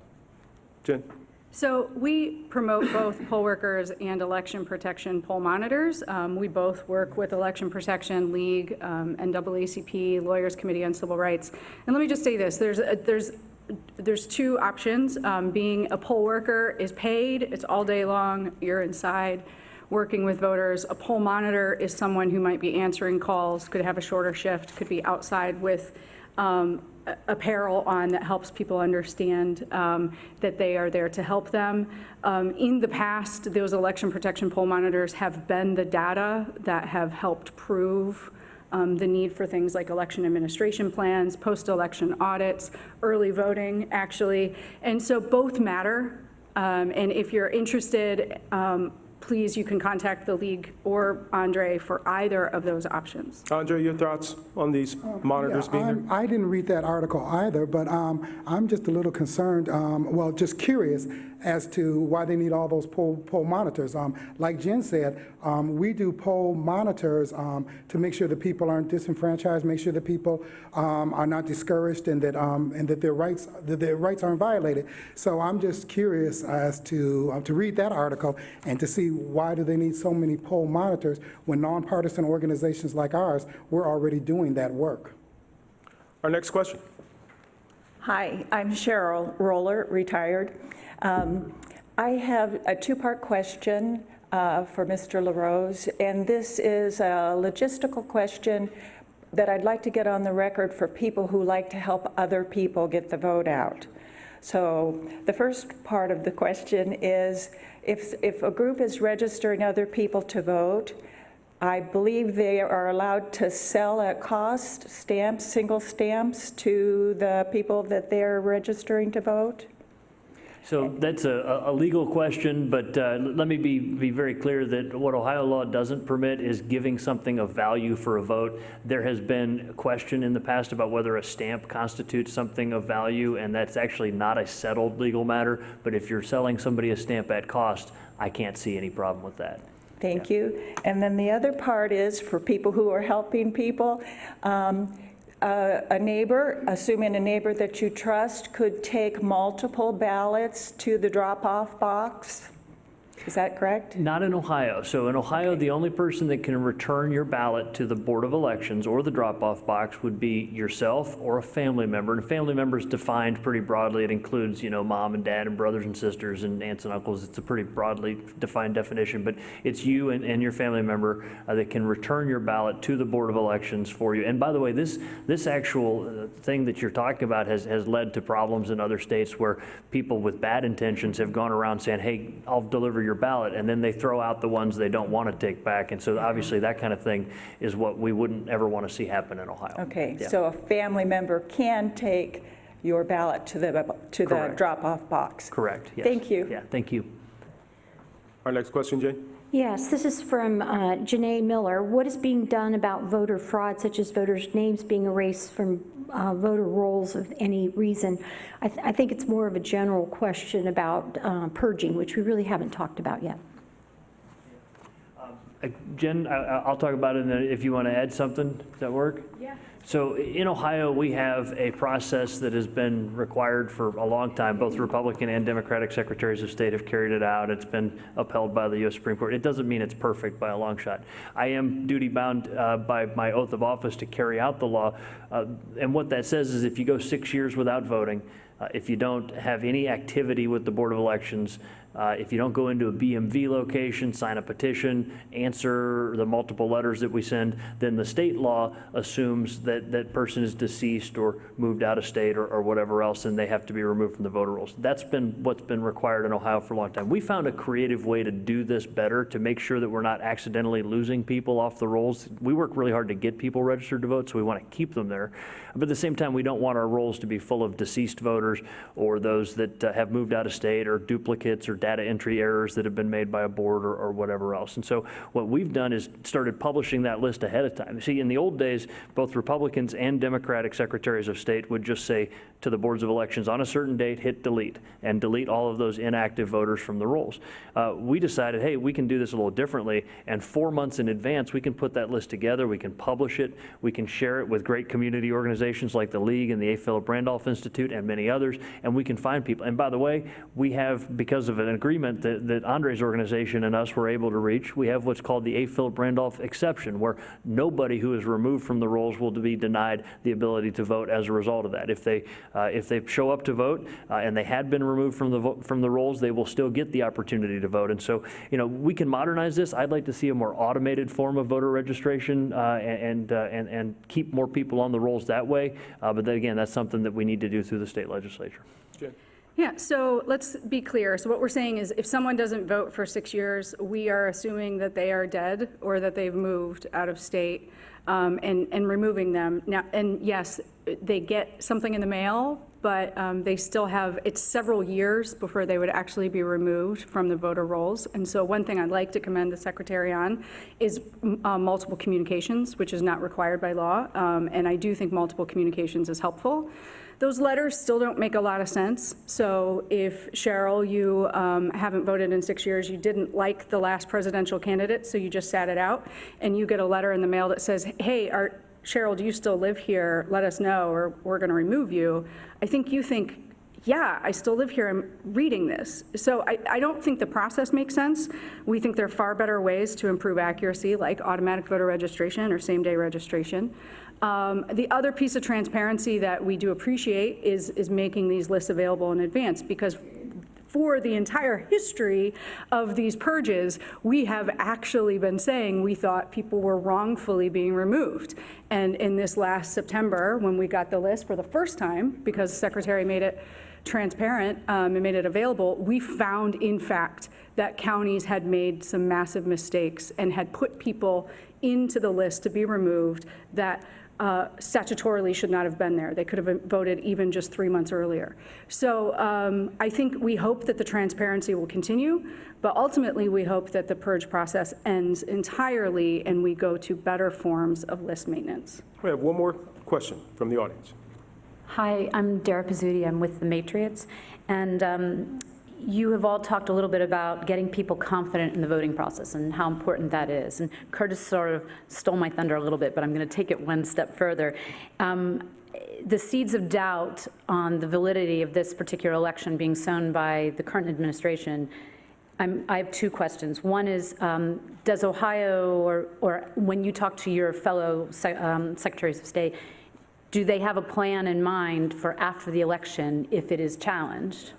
Jen? So we promote both poll workers and election protection poll monitors. We both work with Election Protection League, NAACP, Lawyers Committee on Civil Rights. And let me just say this, there's two options. Being a poll worker is paid, it's all day long, you're inside working with voters. A poll monitor is someone who might be answering calls, could have a shorter shift, could be outside with apparel on that helps people understand that they are there to help them. In the past, those election protection poll monitors have been the data that have helped prove the need for things like election administration plans, post-election audits, early voting, actually. And so both matter. And if you're interested, please, you can contact the league or Andre for either of those options. Andre, your thoughts on these monitors being there? I didn't read that article either, but I'm just a little concerned, well, just curious as to why they need all those poll monitors. Like Jen said, we do poll monitors to make sure that people aren't disenfranchised, make sure that people are not discouraged, and that their rights aren't violated. So I'm just curious as to read that article and to see why do they need so many poll monitors when nonpartisan organizations like ours, we're already doing that work. Our next question. Hi, I'm Cheryl Roller, retired. I have a two-part question for Mr. LaRose, and this is a logistical question that I'd like to get on the record for people who like to help other people get the vote out. So the first part of the question is, if a group is registering other people to vote, I believe they are allowed to sell at cost stamps, single stamps, to the people that they're registering to vote? So that's a legal question, but let me be very clear that what Ohio law doesn't permit is giving something of value for a vote. There has been a question in the past about whether a stamp constitutes something of value, and that's actually not a settled legal matter. But if you're selling somebody a stamp at cost, I can't see any problem with that. Thank you. And then the other part is for people who are helping people. A neighbor, assuming a neighbor that you trust, could take multiple ballots to the drop-off box. Is that correct? Not in Ohio. So in Ohio, the only person that can return your ballot to the Board of Elections or the drop-off box would be yourself or a family member. And a family member is defined pretty broadly. It includes, mom and dad and brothers and sisters and aunts and uncles. It's a pretty broadly defined definition, but it's you and your family member that can return your ballot to the Board of Elections for you. And by the way, this actual thing that you're talking about has led to problems in other states where people with bad intentions have gone around saying, hey, I'll deliver your ballot, and then they throw out the ones they don't want to take back. And so obviously that kind of thing is what we wouldn't ever want to see happen in Ohio. Okay, Yeah. so a family member can take your ballot to the Correct. drop-off box? Correct, yes. Thank you. Yeah, thank you. Our next question, Jane. Yes, this is from Janae Miller. What is being done about voter fraud, such as voters' names being erased from voter rolls of any reason? I think it's more of a general question about purging, which we really haven't talked about yet. Jen, I'll talk about it, and then if you want to add something, does that work? Yeah. So in Ohio, we have a process that has been required for a long time. Both Republican and Democratic secretaries of state have carried it out. It's been upheld by the U.S. Supreme Court. It doesn't mean it's perfect by a long shot. I am duty-bound by my oath of office to carry out the law. And what that says is if you go 6 years without voting, if you don't have any activity with the Board of Elections, if you don't go into a BMV location, sign a petition, answer the multiple letters that we send, then the state law assumes that that person is deceased or moved out of state or whatever else, and they have to be removed from the voter rolls. That's been what's been required in Ohio for a long time. We found a creative way to do this better to make sure that we're not accidentally losing people off the rolls. We work really hard to get people registered to vote, so we want to keep them there. But at the same time, we don't want our rolls to be full of deceased voters or those that have moved out of state or duplicates or data entry errors that have been made by a board or whatever else. And so what we've done is started publishing that list ahead of time. See, in the old days, both Republicans and Democratic secretaries of state would just say to the boards of elections, on a certain date, hit delete, and delete all of those inactive voters from the rolls. We decided, hey, we can do this a little differently, and 4 months in advance, we can put that list together, we can publish it, we can share it with great community organizations like the League and the A. Philip Randolph Institute and many others, and we can find people. And by the way, we have, because of an agreement that Andre's organization and us were able to reach, we have what's called the A. Philip Randolph exception, where nobody who is removed from the rolls will be denied the ability to vote as a result of that. If they show up to vote and they had been removed from the rolls, they will still get the opportunity to vote. And so, we can modernize this. I'd like to see a more automated form of voter registration and keep more people on the rolls that way. But then again, that's something that we need to do through the state legislature. Jen? Yeah, so let's be clear. So what we're saying is if someone doesn't vote for 6 years, we are assuming that they are dead or that they've moved out of state and removing them. Now, and yes, they get something in the mail, but they still have, it's several years before they would actually be removed from the voter rolls. And so one thing I'd like to commend the secretary on is multiple communications, which is not required by law. And I do think multiple communications is helpful. Those letters still don't make a lot of sense. So if, Cheryl, you haven't voted in 6 years, you didn't like the last presidential candidate, so you just sat it out, and you get a letter in the mail that says, hey, Cheryl, do you still live here? Let us know, or we're going to remove you. I think you think, yeah, I still live here, I'm reading this. So I don't think the process makes sense. We think there are far better ways to improve accuracy, like automatic voter registration or same-day registration. The other piece of transparency that we do appreciate is making these lists available in advance, because for the entire history of these purges, we have actually been saying we thought people were wrongfully being removed. And in this last September, when we got the list for the first time, because the secretary made it transparent and made it available, we found, in fact, that counties had made some massive mistakes and had put people into the list to be removed that statutorily should not have been there. They could have voted even just 3 months earlier. So I think we hope that the transparency will continue, but ultimately we hope that the purge process ends entirely and we go to better forms of list maintenance. We have one more question from the audience. Hi, I'm Dara Pizzuti. I'm with the Matriots. And you have all talked a little bit about getting people confident in the voting process and how important that is. And Curtis sort of stole my thunder a little bit, but I'm going to take it one step further. The seeds of doubt on the validity of this particular election being sown by the current administration, I have two questions. One is, does Ohio, or when you talk to your fellow secretaries of state, do they have a plan in mind for after the election if it is challenged?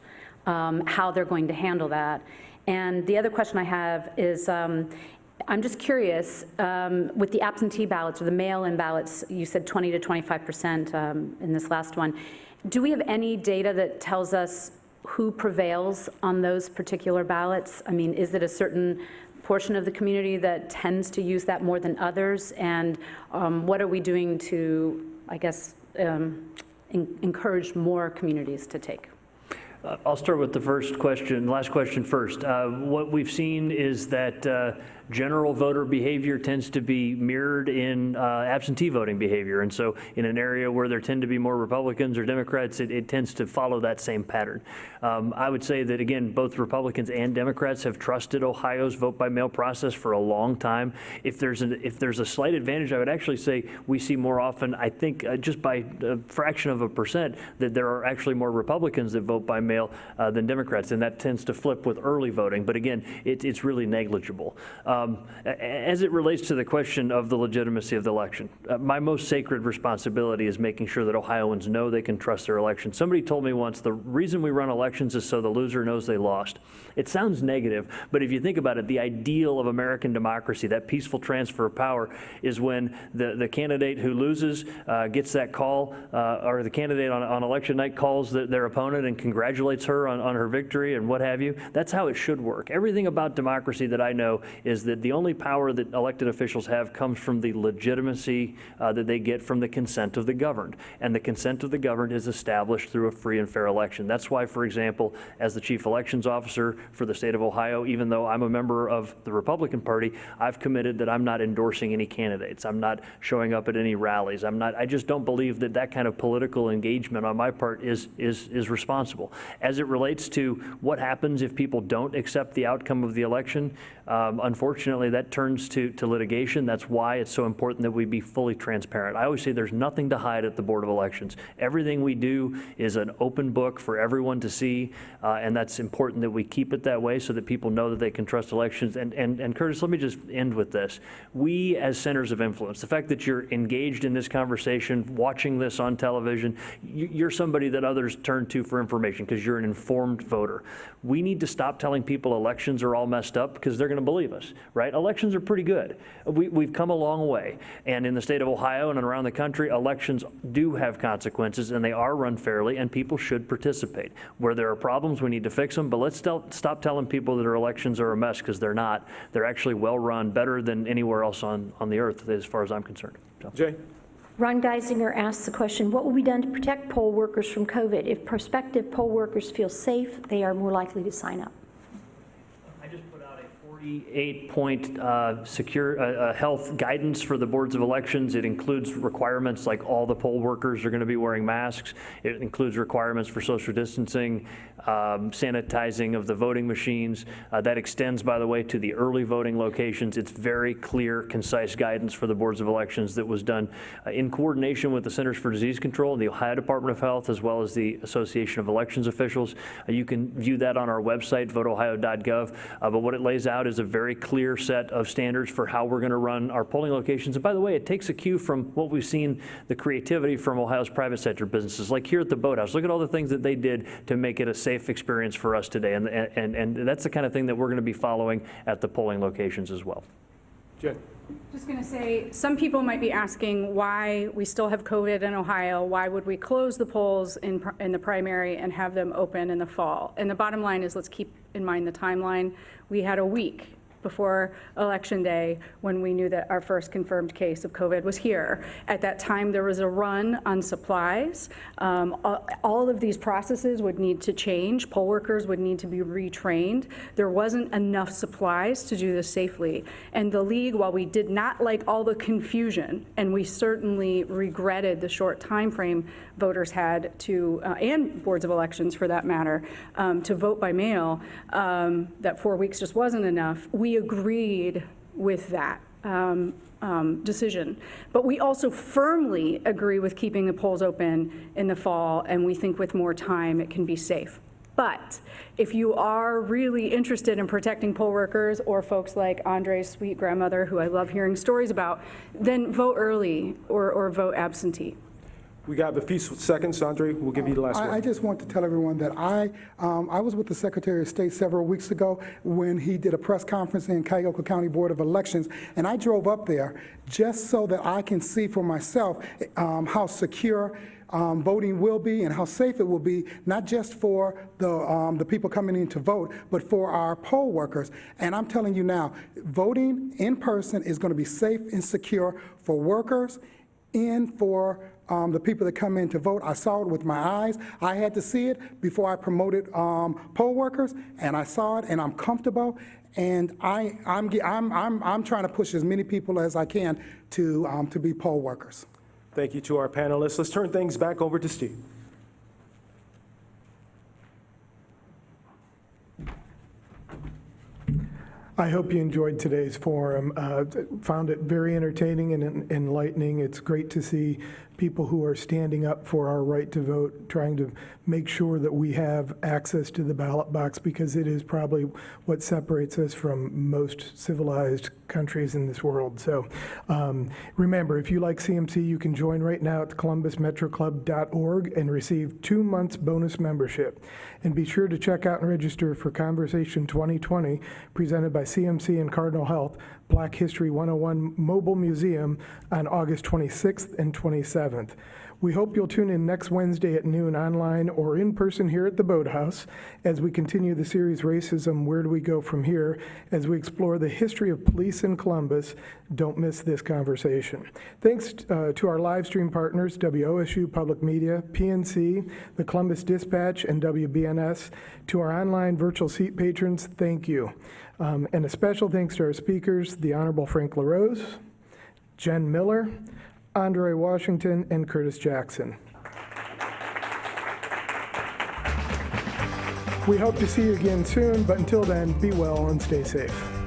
How they're going to handle that. And the other question I have is, I'm just curious, with the absentee ballots or the mail-in ballots, you said 20 to 25% in this last one. Do we have any data that tells us who prevails on those particular ballots? I mean, is it a certain portion of the community that tends to use that more than others? And what are we doing to, I guess, encourage more communities to take? I'll start with the last question first. What we've seen is that general voter behavior tends to be mirrored in absentee voting behavior. And so in an area where there tend to be more Republicans or Democrats, it tends to follow that same pattern. I would say that, again, both Republicans and Democrats have trusted Ohio's vote-by-mail process for a long time. If there's a slight advantage, I would actually say we see more often, I think just by a fraction of a percent, that there are actually more Republicans that vote by mail than Democrats, and that tends to flip with early voting. But again, it's really negligible. As it relates to the question of the legitimacy of the election, my most sacred responsibility is making sure that Ohioans know they can trust their election. Somebody told me once, the reason we run elections is so the loser knows they lost. It sounds negative, but if you think about it, the ideal of American democracy, that peaceful transfer of power, is when the candidate who loses gets that call, or the candidate on election night calls their opponent and congratulates her on her victory and what have you. That's how it should work. Everything about democracy that I know is that the only power that elected officials have comes from the legitimacy that they get from the consent of the governed. And the consent of the governed is established through a free and fair election. That's why, for example, as the chief elections officer for the state of Ohio, even though I'm a member of the Republican Party, I've committed that I'm not endorsing any candidates. I'm not showing up at any rallies. I just don't believe that that kind of political engagement on my part is responsible. As it relates to what happens if people don't accept the outcome of the election, unfortunately, that turns to litigation. That's why it's so important that we be fully transparent. I always say there's nothing to hide at the Board of Elections. Everything we do is an open book for everyone to see, and that's important that we keep it that way so that people know that they can trust elections. And Curtis, let me just end with this. We, as centers of influence, the fact that you're engaged in this conversation, watching this on television, you're somebody that others turn to for information because you're an informed voter. We need to stop telling people elections are all messed up because they're going to believe us, right? Elections are pretty good. We've come a long way. And in the state of Ohio and around the country, elections do have consequences and they are run fairly and people should participate. Where there are problems, we need to fix them, but let's stop telling people that our elections are a mess because they're not. They're actually well run, better than anywhere else on the earth as far as I'm concerned. So. Jay? Ron Geisinger asks the question, what will be done to protect poll workers from COVID? If prospective poll workers feel safe, they are more likely to sign up. I just put out a 48-point secure health guidance for the boards of elections. It includes requirements like all the poll workers are going to be wearing masks. It includes requirements for social distancing, sanitizing of the voting machines. That extends, by the way, to the early voting locations. It's very clear, concise guidance for the boards of elections that was done in coordination with the Centers for Disease Control and the Ohio Department of Health, as well as the Association of Elections Officials. You can view that on our website, voteohio.gov. But what it lays out is a very clear set of standards for how we're going to run our polling locations. And by the way, it takes a cue from what we've seen, the creativity from Ohio's private sector businesses, like here at the Boathouse. Look at all the things that they did to make it a safe experience for us today. And that's the kind of thing that we're going to be following at the polling locations as well. Jen? Just going to say, some people might be asking why we still have COVID in Ohio. Why would we close the polls in the primary and have them open in the fall? And the bottom line is, let's keep in mind the timeline. We had a week before Election Day when we knew that our first confirmed case of COVID was here. At that time, there was a run on supplies. All of these processes would need to change. Poll workers would need to be retrained. There wasn't enough supplies to do this safely. And the league, while we did not like all the confusion, and we certainly regretted the short time frame voters had to, and boards of elections for that matter, to vote by mail, that 4 weeks just wasn't enough. We agreed with that decision. But we also firmly agree with keeping the polls open in the fall, and we think with more time it can be safe. But if you are really interested in protecting poll workers or folks like Andre's sweet grandmother, who I love hearing stories about, then vote early or vote absentee. We got a few seconds, Andre. We'll give you the last I one. just want to tell everyone that I was with the Secretary of State several weeks ago when he did a press conference in Cuyahoga County Board of Elections, and I drove up there just so that I can see for myself how secure voting will be and how safe it will be, not just for the people coming in to vote, but for our poll workers. And I'm telling you now, voting in person is going to be safe and secure for workers and for the people that come in to vote. I saw it with my eyes. I had to see it before I promoted poll workers, and I saw it, and I'm comfortable. And I'm trying to push as many people as I can to be poll workers. Thank you to our panelists. Let's turn things back over to Steve. I hope you enjoyed today's forum. Found it very entertaining and enlightening. It's great to see people who are standing up for our right to vote, trying to make sure that we have access to the ballot box, because it is probably what separates us from most civilized countries in this world. So remember, if you like CMC, you can join right now at columbusmetroclub.org and receive 2 months bonus membership. And be sure to check out and register for Conversation 2020, presented by CMC and Cardinal Health, Black History 101 Mobile Museum on August 26th and 27th. We hope you'll tune in next Wednesday at noon online or in person here at the Boathouse as we continue the series Racism, Where Do We Go From Here, as we explore the history of police in Columbus. Don't miss this conversation. Thanks to our live stream partners, WOSU Public Media, PNC, the Columbus Dispatch, and WBNS. To our online virtual seat patrons, thank you. And a special thanks to our speakers, the Honorable Frank LaRose, Jen Miller, Andre Washington, and Curtis Jackson. We hope to see you again soon, but until then, be well and stay safe.